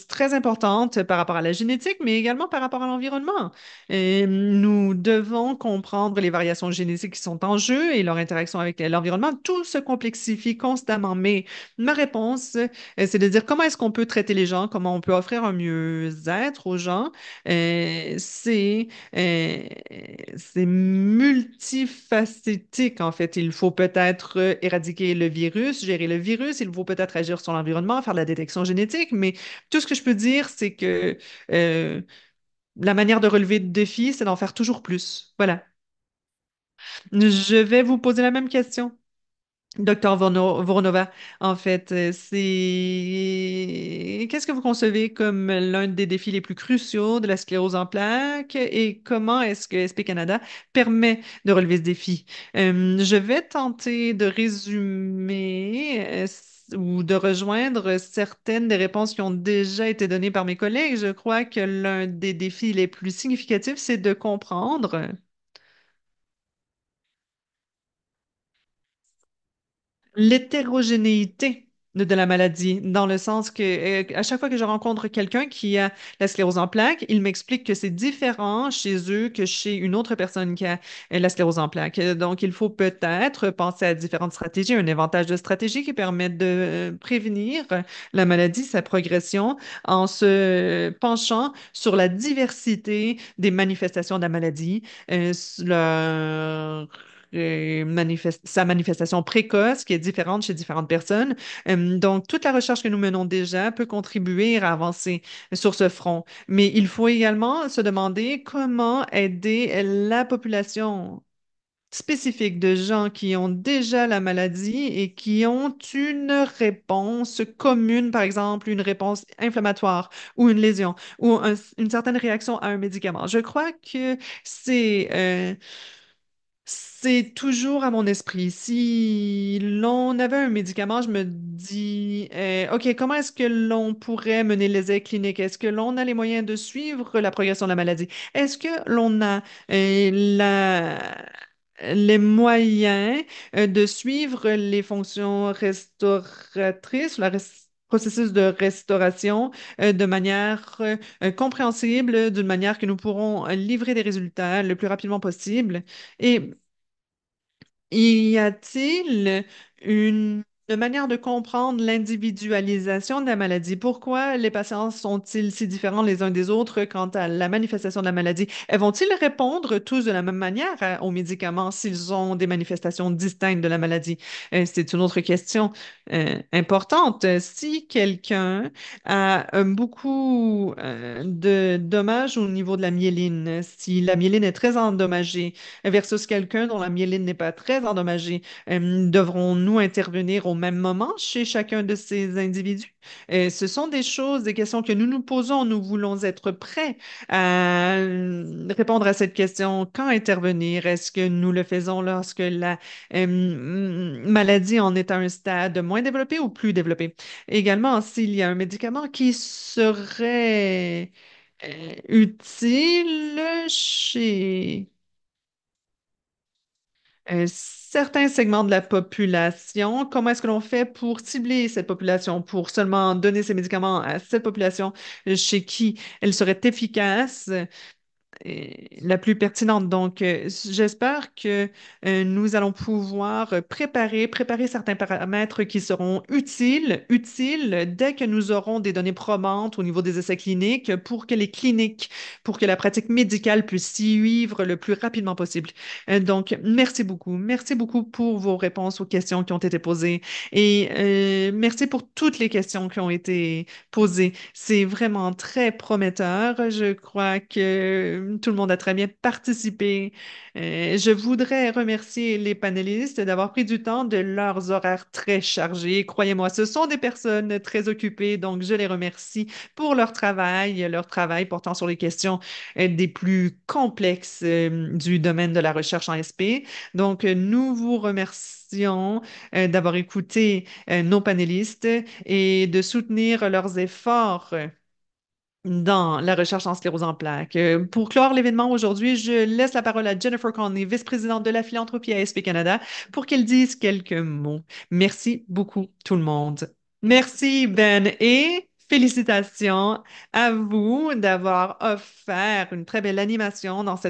très importantes par rapport à la génétique, mais également par rapport à l'environnement. Et nous devons comprendre les variations génétiques qui sont en jeu et leur interaction avec l'environnement. Tout se complexifie constamment. Mais ma réponse, c'est de dire comment est-ce qu'on peut traiter les gens, comment on peut offrir un mieux-être aux gens. Euh, c'est euh, c'est multifacétique, en fait. Il faut peut-être éradiquer le virus, gérer le virus, il faut peut-être agir sur l'environnement, faire de la détection génétique, mais tout ce que je peux dire, c'est que euh, la manière de relever le défi, c'est d'en faire toujours plus. Voilà. Je vais vous poser la même question. Docteur Voronova, en fait, qu'est-ce que vous concevez comme l'un des défis les plus cruciaux de la sclérose en plaques et comment est-ce que SP Canada permet de relever ce défi? Je vais tenter de résumer ou de rejoindre certaines des réponses qui ont déjà été données par mes collègues. Je crois que l'un des défis les plus significatifs, c'est de comprendre l'hétérogénéité de la maladie, dans le sens que à chaque fois que je rencontre quelqu'un qui a la sclérose en plaques, il m'explique que c'est différent chez eux que chez une autre personne qui a la sclérose en plaques. Donc, il faut peut-être penser à différentes stratégies, un éventail de stratégies qui permettent de prévenir la maladie, sa progression, en se penchant sur la diversité des manifestations de la maladie, leur sa manifestation précoce qui est différente chez différentes personnes. Donc, toute la recherche que nous menons déjà peut contribuer à avancer sur ce front. Mais il faut également se demander comment aider la population spécifique de gens qui ont déjà la maladie et qui ont une réponse commune, par exemple une réponse inflammatoire ou une lésion ou une certaine réaction à un médicament. Je crois que c'est toujours à mon esprit. Si l'on avait un médicament, je me dis, OK, comment est-ce que l'on pourrait mener les essais cliniques? Est-ce que l'on a les moyens de suivre la progression de la maladie? Est-ce que l'on a les moyens de suivre les fonctions restauratrices, processus de restauration de manière compréhensible, d'une manière que nous pourrons livrer des résultats le plus rapidement possible? Et y a-t-il une Une manière de comprendre l'individualisation de la maladie. Pourquoi les patients sont-ils si différents les uns des autres quant à la manifestation de la maladie? Vont-ils répondre tous de la même manière aux médicaments s'ils ont des manifestations distinctes de la maladie? C'est une autre question importante. Si quelqu'un a beaucoup de dommages au niveau de la myéline, si la myéline est très endommagée versus quelqu'un dont la myéline n'est pas très endommagée, devrons-nous intervenir au même moment chez chacun de ces individus? Ce sont des choses, des questions que nous nous posons. Nous voulons être prêts à répondre à cette question. Quand intervenir? Est-ce que nous le faisons lorsque la maladie en est à un stade moins développé ou plus développé? Également, s'il y a un médicament qui serait utile chez certains segments de la population, comment est-ce que l'on fait pour cibler cette population, pour seulement donner ces médicaments à cette population chez qui elle serait efficace? La plus pertinente. Donc, j'espère que nous allons pouvoir préparer certains paramètres qui seront utiles dès que nous aurons des données probantes au niveau des essais cliniques pour que la pratique médicale puisse suivre le plus rapidement possible. Donc, merci beaucoup. Merci beaucoup pour vos réponses aux questions qui ont été posées et merci pour toutes les questions qui ont été posées. C'est vraiment très prometteur. Je crois que tout le monde a très bien participé. Je voudrais remercier les panélistes d'avoir pris du temps de leurs horaires très chargés. Croyez-moi, ce sont des personnes très occupées, donc je les remercie pour leur travail portant sur les questions des plus complexes du domaine de la recherche en SP. Donc, nous vous remercions d'avoir écouté nos panélistes et de soutenir leurs efforts dans la recherche en sclérose en plaques. Pour clore l'événement aujourd'hui, je laisse la parole à Jennifer Conley, vice-présidente de la philanthropie à SP Canada, pour qu'elle dise quelques mots. Merci beaucoup, tout le monde. Merci, Ben, et félicitations à vous d'avoir offert une très belle animation dans cette